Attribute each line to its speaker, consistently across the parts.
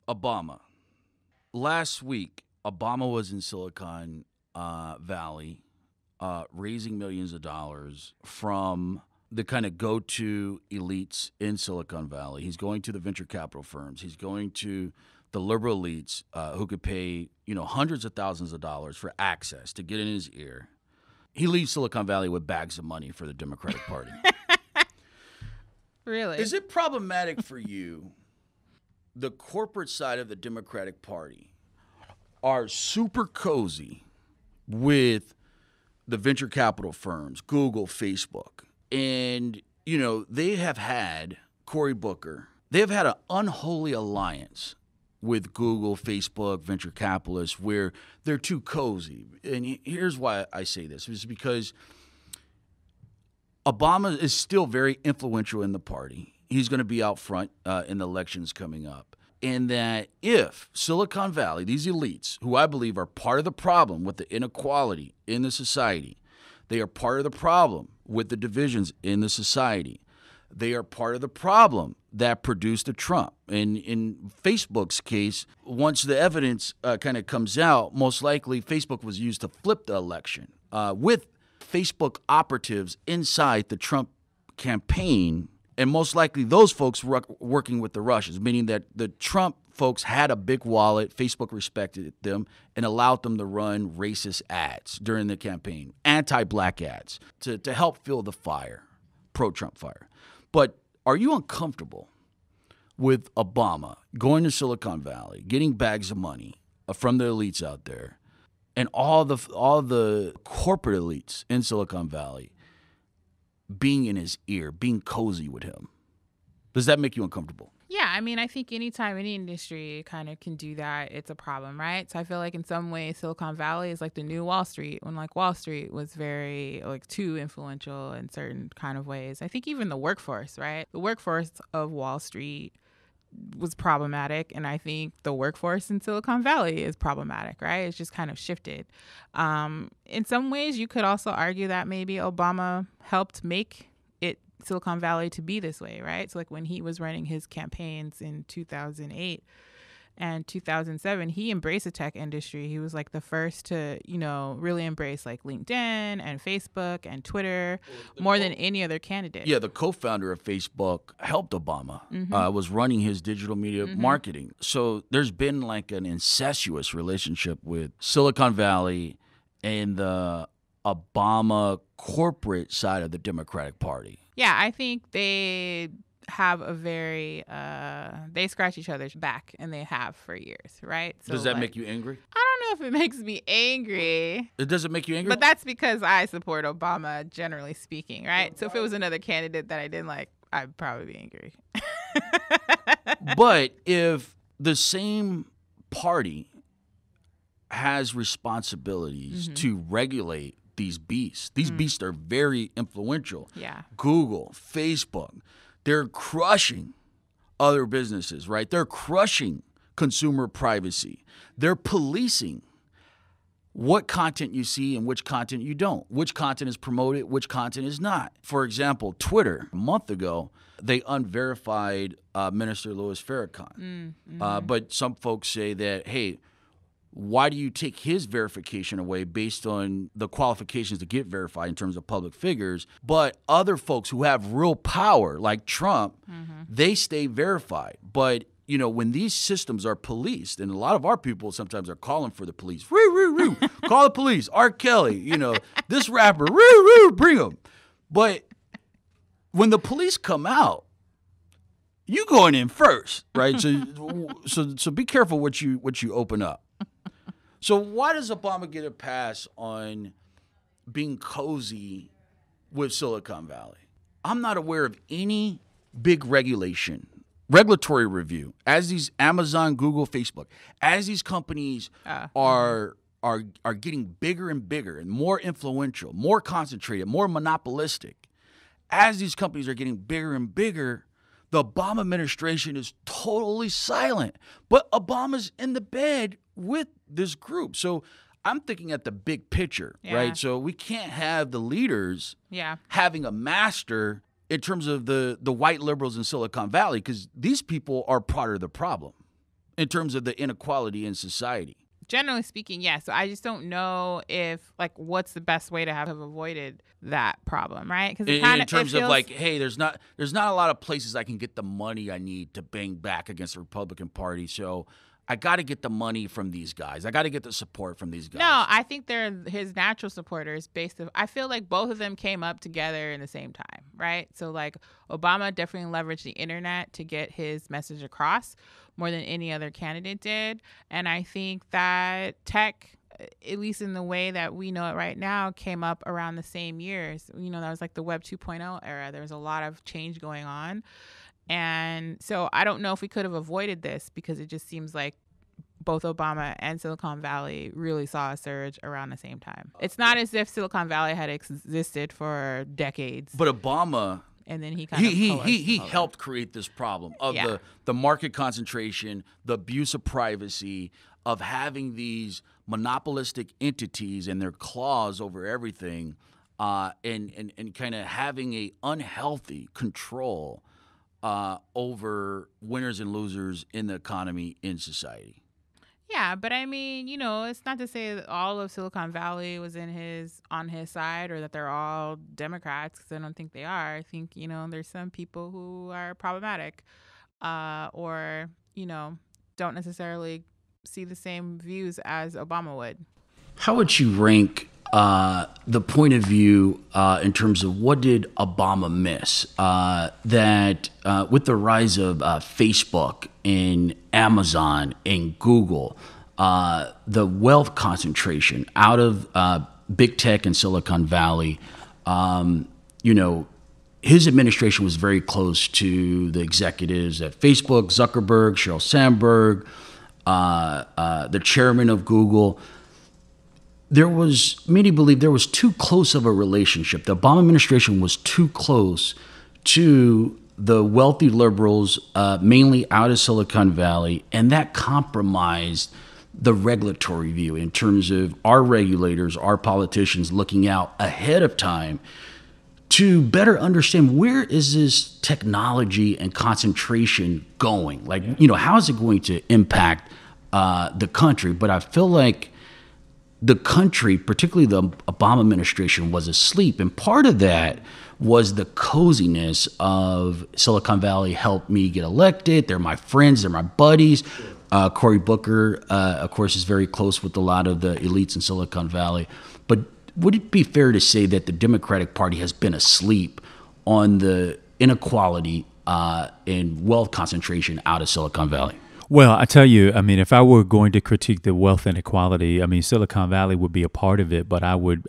Speaker 1: Obama. Last week, Obama was in Silicon Valley raising millions of dollars from the kind of go-to elites in Silicon Valley. He's going to the venture capital firms. He's going to the liberal elites who could pay, hundreds of thousands of dollars for access to get in his ear. He leaves Silicon Valley with bags of money for the Democratic Party.
Speaker 2: Really?
Speaker 1: Is it problematic for you, the corporate side of the Democratic Party are super cozy with the venture capital firms, Google, Facebook, and, they have had Cory Booker. They have had an unholy alliance with Google, Facebook, venture capitalists where they're too cozy. And here's why I say this. It's because Obama is still very influential in the party. He's going to be out front in the elections coming up. And that if Silicon Valley, these elites, who I believe are part of the problem with the inequality in the society, they are part of the problem with the divisions in the society. They are part of the problem that produced the Trump. And in Facebook's case, once the evidence kind of comes out, most likely Facebook was used to flip the election with Facebook operatives inside the Trump campaign. And most likely those folks were working with the Russians, meaning that the Trump folks had a big wallet, Facebook respected them, and allowed them to run racist ads during the campaign, anti-black ads, to help fuel the fire, pro-Trump fire. But are you uncomfortable with Obama going to Silicon Valley, getting bags of money from the elites out there, and all the corporate elites in Silicon Valley being in his ear, being cozy with him? Does that make you uncomfortable?
Speaker 2: Yeah, I think anytime any industry kind of can do that, it's a problem, right? So I feel like in some ways Silicon Valley is like the new Wall Street, when Wall Street was very too influential in certain kind of ways. I think even the workforce, right? The workforce of Wall Street was problematic, and I think the workforce in Silicon Valley is problematic, right? It's just kind of shifted. In some ways, you could also argue that maybe Obama helped make Silicon Valley to be this way, right? So when he was running his campaigns in 2008 and 2007, he embraced the tech industry. He was the first to, really embrace LinkedIn and Facebook and Twitter more than any other candidate.
Speaker 1: Yeah, the co-founder of Facebook helped Obama, was running his digital media marketing. So there's been an incestuous relationship with Silicon Valley and the Obama corporate side of the Democratic Party.
Speaker 2: Yeah, I think they have a very, they scratch each other's back, and they have for years, right? So
Speaker 1: does that make you angry?
Speaker 2: I don't know if it makes me angry.
Speaker 1: It doesn't make you angry?
Speaker 2: But that's because I support Obama, generally speaking, right? So if it was another candidate that I didn't like, I'd probably be angry.
Speaker 1: But if the same party has responsibilities to regulate these beasts are very influential.
Speaker 2: Yeah.
Speaker 1: Google, Facebook, they're crushing other businesses, right? They're crushing consumer privacy. They're policing what content you see and which content you don't, which content is promoted, which content is not. For example, Twitter, a month ago, they unverified Minister Louis Farrakhan. But some folks say that, hey, why do you take his verification away based on the qualifications to get verified in terms of public figures? But other folks who have real power, like Trump, they stay verified. But, when these systems are policed, and a lot of our people sometimes are calling for the police, call the police, R. Kelly, this rapper, bring him. But when the police come out, you going in first, right? So be careful what you open up. So why does Obama get a pass on being cozy with Silicon Valley? I'm not aware of any big regulatory review, as these Amazon, Google, Facebook, as these companies are getting bigger and bigger and more influential, more concentrated, more monopolistic. As these companies are getting bigger and bigger, the Obama administration is totally silent. But Obama's in the bed with this group. So I'm thinking at the big picture, right? So we can't have the leaders having a master in terms of the white liberals in Silicon Valley, because these people are part of the problem. in terms of the inequality in society.
Speaker 2: Generally speaking, yes. So I just don't know if, like, what's the best way to have avoided that problem, right? Because
Speaker 1: In terms of like, hey, there's not a lot of places I can get the money I need to bang back against the Republican Party. So I got to get the money from these guys. I got to get the support from these guys.
Speaker 2: No, I think they're his natural supporters I feel like both of them came up together in the same time, right? So like Obama definitely leveraged the internet to get his message across more than any other candidate did. And I think that tech, at least in the way that we know it right now, came up around the same years. You know, that was like the Web 2.0 era. There was a lot of change going on. And so I don't know if we could have avoided this, because it just seems like both Obama and Silicon Valley really saw a surge around the same time. It's not as if Silicon Valley had existed for decades.
Speaker 1: But Obama,
Speaker 2: and then he
Speaker 1: helped create this problem of the market concentration, the abuse of privacy, of having these monopolistic entities and their claws over everything, and kind of having a unhealthy control over winners and losers in the economy, in society.
Speaker 2: Yeah, but I mean, you know, it's not to say that all of Silicon Valley was on his side, or that they're all Democrats, because I don't think they are. I think, you know, there's some people who are problematic, or, you know, don't necessarily see the same views as Obama would.
Speaker 1: How would you rank the point of view in terms of what did Obama miss? That with the rise of Facebook and Amazon and Google, the wealth concentration out of big tech and Silicon Valley, you know, his administration was very close to the executives at Facebook, Zuckerberg, Sheryl Sandberg, the chairman of Google. Many believe there was too close of a relationship. The Obama administration was too close to the wealthy liberals, mainly out of Silicon Valley, and that compromised the regulatory view in terms of our regulators, our politicians looking out ahead of time to better understand where is this technology and concentration going? Like, you know, how is it going to impact the country? But I feel like the country, particularly the Obama administration, was asleep. And part of that was the coziness of Silicon Valley helped me get elected. They're my friends. They're my buddies. Cory Booker, of course, is very close with a lot of the elites in Silicon Valley. But would it be fair to say that the Democratic Party has been asleep on the inequality and wealth concentration out of Silicon Valley?
Speaker 3: Well, I tell you, I mean, if I were going to critique the wealth inequality, I mean, Silicon Valley would be a part of it, but I would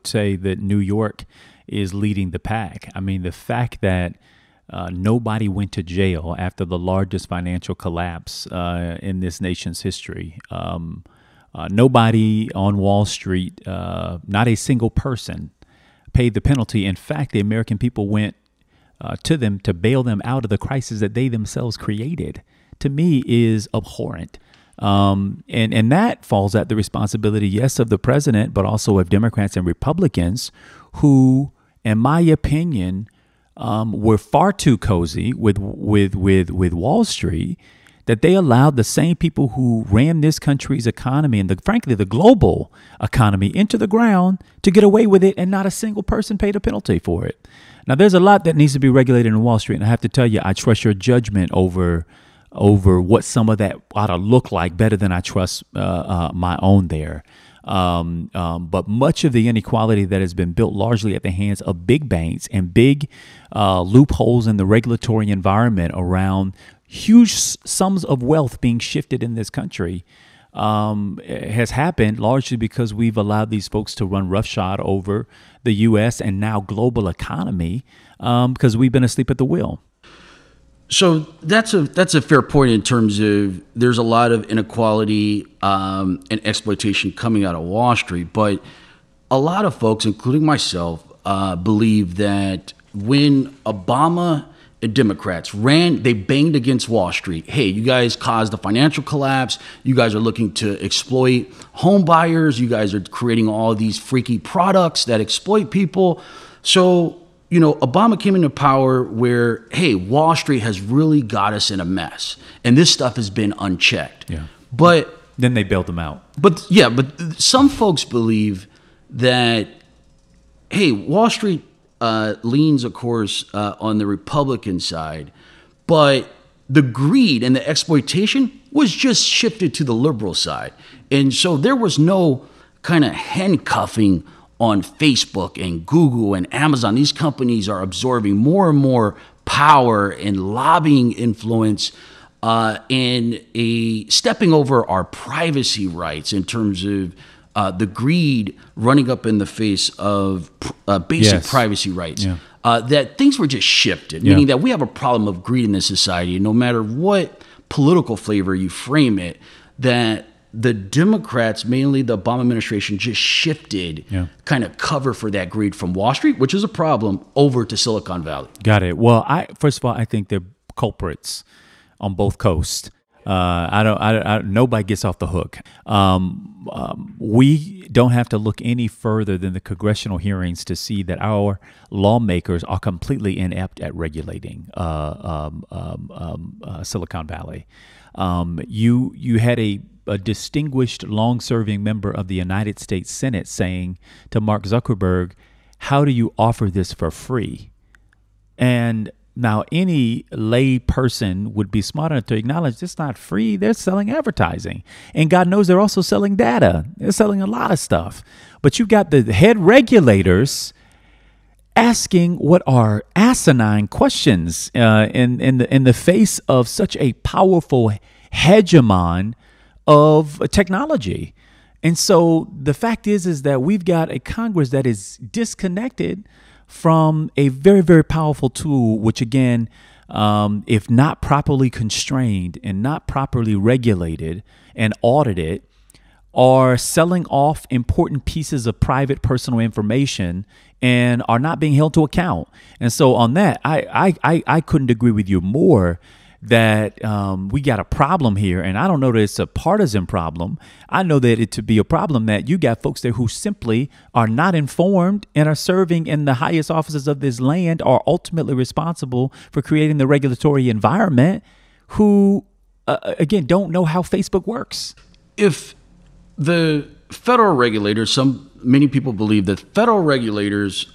Speaker 3: say that New York is leading the pack. I mean, the fact that nobody went to jail after the largest financial collapse in this nation's history. Nobody on Wall Street, not a single person, paid the penalty. In fact, the American people went to them to bail them out of the crisis that they themselves created, to me is abhorrent. And that falls at the responsibility, yes, of the president, but also of Democrats and Republicans who, in my opinion, were far too cozy with Wall Street, that they allowed the same people who ran this country's economy and frankly the global economy into the ground to get away with it, and not a single person paid a penalty for it. Now, there's a lot that needs to be regulated in Wall Street, and I have to tell you, I trust your judgment over what some of that ought to look like better than I trust my own there. But much of the inequality that has been built largely at the hands of big banks and big loopholes in the regulatory environment around huge sums of wealth being shifted in this country has happened largely because we've allowed these folks to run roughshod over the U.S. and now global economy because we've been asleep at the wheel.
Speaker 1: So that's a fair point in terms of there's a lot of inequality and exploitation coming out of Wall Street, but a lot of folks, including myself, believe that when Obama and Democrats they banged against Wall Street. Hey, you guys caused the financial collapse. You guys are looking to exploit home buyers. You guys are creating all these freaky products that exploit people. So Obama came into power where, hey, Wall Street has really got us in a mess, and this stuff has been unchecked.
Speaker 3: Yeah.
Speaker 1: But
Speaker 3: then they bailed them out.
Speaker 1: But some folks believe that, hey, Wall Street leans, of course, on the Republican side, but the greed and the exploitation was just shifted to the liberal side. And so there was no kind of handcuffing on Facebook and Google and Amazon. These companies are absorbing more and more power and lobbying influence and stepping over our privacy rights in terms of the greed running up in the face of basic privacy rights. Yeah. That things were just shifted, meaning that we have a problem of greed in this society, no matter what political flavor you frame it, that the Democrats, mainly the Obama administration, just shifted kind of cover for that greed from Wall Street, which is a problem, over to Silicon Valley.
Speaker 3: Got it. Well, first of all, I think they're culprits on both coasts. Nobody gets off the hook. We don't have to look any further than the congressional hearings to see that our lawmakers are completely inept at regulating Silicon Valley. You had a distinguished, long-serving member of the United States Senate saying to Mark Zuckerberg, "How do you offer this for free?" And now, any lay person would be smart enough to acknowledge it's not free. They're selling advertising. And God knows they're also selling data. They're selling a lot of stuff. But you've got the head regulators asking what are asinine questions in the face of such a powerful hegemon of technology. And so the fact is that we've got a Congress that is disconnected from a very, very powerful tool, which again, if not properly constrained and not properly regulated and audited, are selling off important pieces of private personal information and are not being held to account. And so on that, I couldn't agree with you more that we got a problem here. And I don't know that it's a partisan problem. I know that it to be a problem that you got folks there who simply are not informed and are serving in the highest offices of this land, are ultimately responsible for creating the regulatory environment, who, again, don't know how Facebook works.
Speaker 1: If the federal regulators, many people believe that federal regulators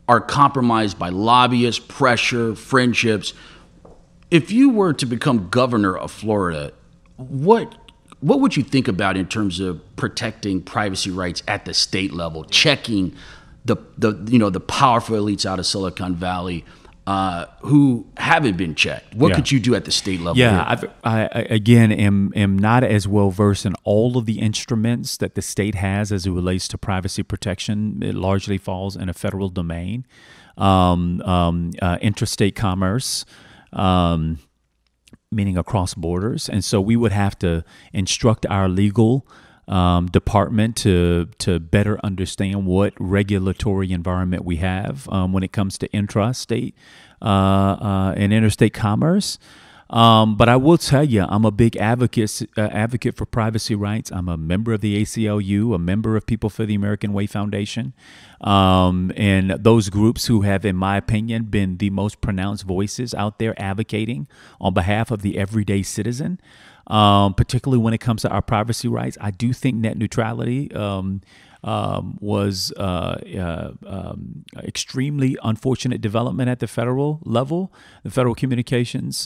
Speaker 1: are compromised by lobbyists, pressure, friendships. If you were to become governor of Florida, what would you think about in terms of protecting privacy rights at the state level, checking the powerful elites out of Silicon Valley who haven't been checked? What could you do at the state level?
Speaker 3: Yeah, I again am not as well versed in all of the instruments that the state has as it relates to privacy protection. It largely falls in a federal domain. Interstate commerce, meaning across borders, and so we would have to instruct our legal department to better understand what regulatory environment we have when it comes to intrastate and interstate commerce. But I will tell you, I'm a big advocate for privacy rights. I'm a member of the ACLU, a member of People for the American Way Foundation, and those groups who have, in my opinion, been the most pronounced voices out there advocating on behalf of the everyday citizen. Particularly when it comes to our privacy rights. I do think net neutrality was extremely unfortunate development at the federal level, the Federal Communications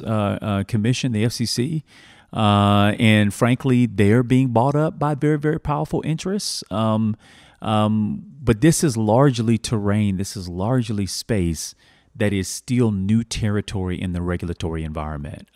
Speaker 3: Commission, the FCC. And frankly, they're being bought up by very, very powerful interests. But this is largely terrain. This is largely space that is still new territory in the regulatory environment.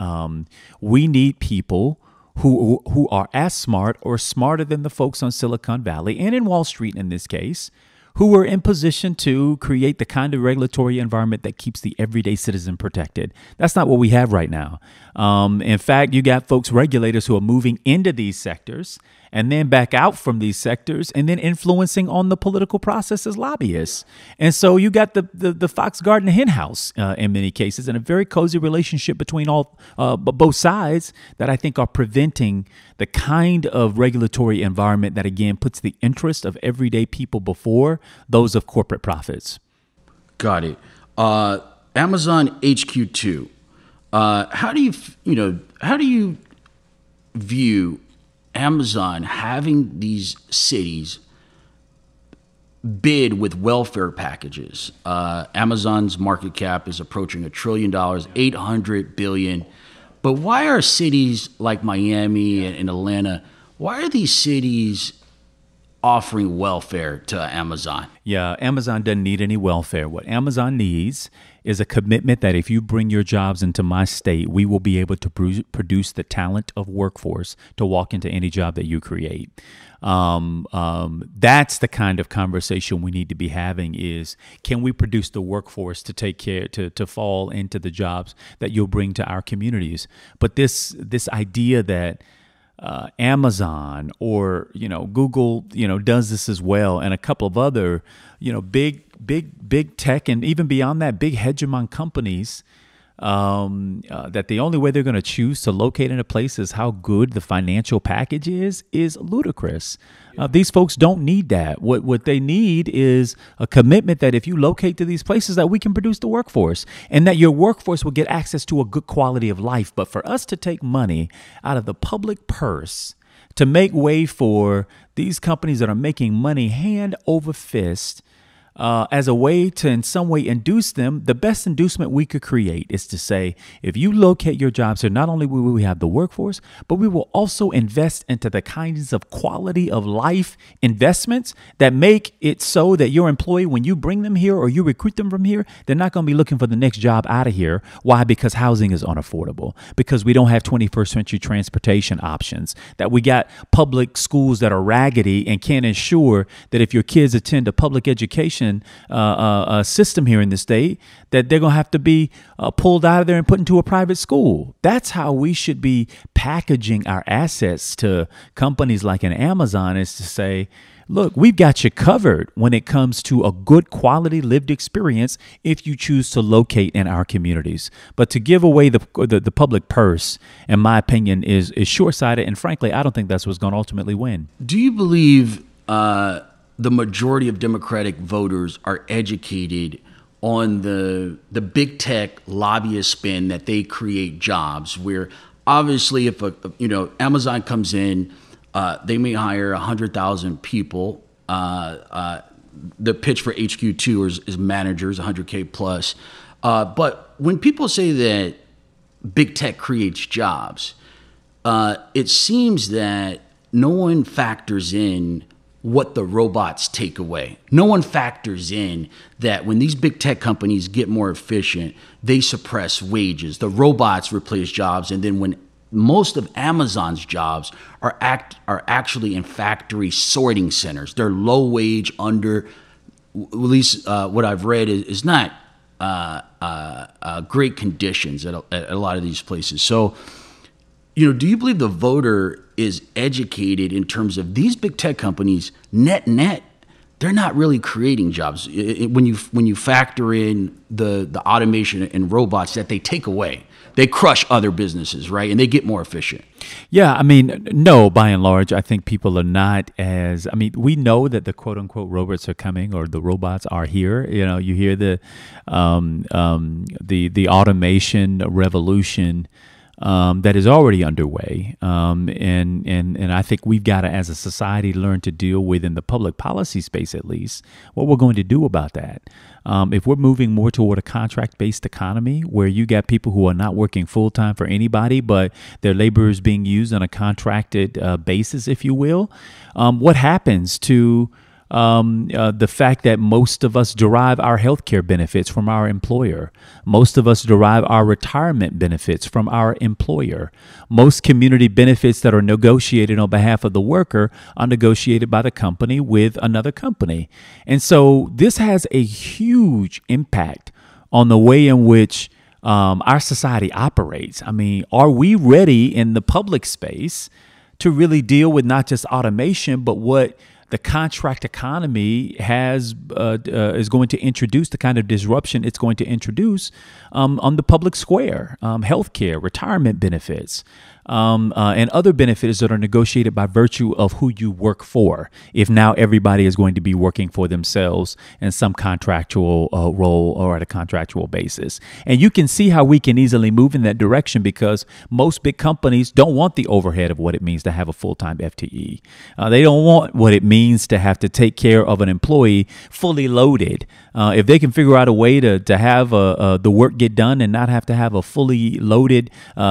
Speaker 3: We need people who are as smart or smarter than the folks on Silicon Valley and in Wall Street in this case, who are in position to create the kind of regulatory environment that keeps the everyday citizen protected. That's not what we have right now. In fact, you got folks, regulators, who are moving into these sectors and then back out from these sectors and then influencing on the political process as lobbyists. And so you got the fox guarding the hen house in many cases, and a very cozy relationship between both sides that I think are preventing the kind of regulatory environment that, again, puts the interest of everyday people before those of corporate profits.
Speaker 1: Got it. Amazon HQ2. How do you view Amazon having these cities bid with welfare packages? Amazon's market cap is approaching $1 trillion, $800 billion. But why are cities like Miami and Atlanta, why are these cities offering welfare to Amazon?
Speaker 3: Yeah, Amazon doesn't need any welfare. What Amazon needs is a commitment that if you bring your jobs into my state, we will be able to produce the talent of workforce to walk into any job that you create. That's the kind of conversation we need to be having is, can we produce the workforce to take care, to fall into the jobs that you'll bring to our communities? But this idea that Amazon or, Google, does this as well, and a couple of other, big tech and even beyond that, big hegemon companies, that the only way they're going to choose to locate in a place is how good the financial package is ludicrous. These folks don't need that. What they need is a commitment that if you locate to these places, that we can produce the workforce and that your workforce will get access to a good quality of life. But for us to take money out of the public purse to make way for these companies that are making money hand over fist, as a way to in some way induce them, the best inducement we could create is to say, if you locate your jobs here, not only will we have the workforce, but we will also invest into the kinds of quality of life investments that make it so that your employee, when you bring them here or you recruit them from here, they're not going to be looking for the next job out of here. Why? Because housing is unaffordable, because we don't have 21st century transportation options, that we got public schools that are raggedy and can't ensure that if your kids attend a public education system here in the state, that they're going to have to be pulled out of there and put into a private school. That's how we should be packaging our assets to companies like an Amazon, is to say, look, we've got you covered when it comes to a good quality lived experience if you choose to locate in our communities. But to give away the public purse, in my opinion, is short-sighted. And frankly, I don't think that's what's going to ultimately win.
Speaker 1: Do you believe the majority of Democratic voters are educated on the big tech lobbyist spin that they create jobs, where obviously if Amazon comes in, they may hire 100,000 people. The pitch for HQ2 is managers, 100K plus. But when people say that big tech creates jobs, it seems that no one factors in what the robots take away. No one factors in that when these big tech companies get more efficient, they suppress wages. The robots replace jobs, and then when most of Amazon's jobs are actually in factory sorting centers. They're low wage, at least what I've read is not great conditions at a lot of these places. So, do you believe the voter is educated in terms of these big tech companies, net, they're not really creating jobs when you factor in the automation and robots that they take away? They crush other businesses, right? And they get more efficient.
Speaker 3: Yeah, no, by and large, I think people are not as, we know that the quote unquote robots are coming, or the robots are here. You hear the automation revolution that is already underway. And I think we've got to, as a society, learn to deal with, in the public policy space at least, what we're going to do about that. If we're moving more toward a contract-based economy where you got people who are not working full-time for anybody, but their labor is being used on a contracted basis, if you will, what happens to the fact that most of us derive our health care benefits from our employer? Most of us derive our retirement benefits from our employer. Most community benefits that are negotiated on behalf of the worker are negotiated by the company with another company. And so this has a huge impact on the way in which our society operates. Are we ready in the public space to really deal with not just automation, but what the contract economy has is going to introduce, the kind of disruption it's going to introduce on the public square, healthcare, retirement benefits, and other benefits that are negotiated by virtue of who you work for. If now everybody is going to be working for themselves in some contractual role or at a contractual basis. And you can see how we can easily move in that direction, because most big companies don't want the overhead of what it means to have a full-time FTE. They don't want what it means to have to take care of an employee fully loaded. If they can figure out a way to have the work get done and not have to have a fully loaded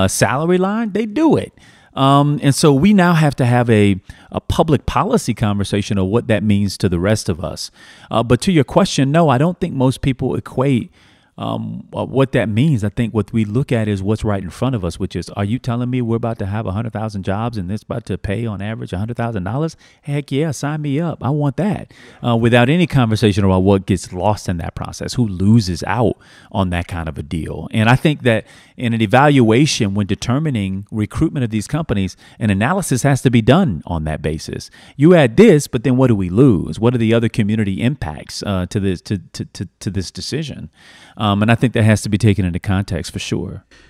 Speaker 3: salary line, they do it. And so we now have to have a public policy conversation of what that means to the rest of us. But to your question, no, I don't think most people equate what that means. I think what we look at is what's right in front of us, which is, are you telling me we're about to have 100,000 jobs and it's about to pay on average $100,000? Heck yeah, sign me up. I want that. Without any conversation about what gets lost in that process, who loses out on that kind of a deal. And I think that in an evaluation, when determining recruitment of these companies, an analysis has to be done on that basis. You add this, but then what do we lose? What are the other community impacts to this decision? And I think that has to be taken into context for sure.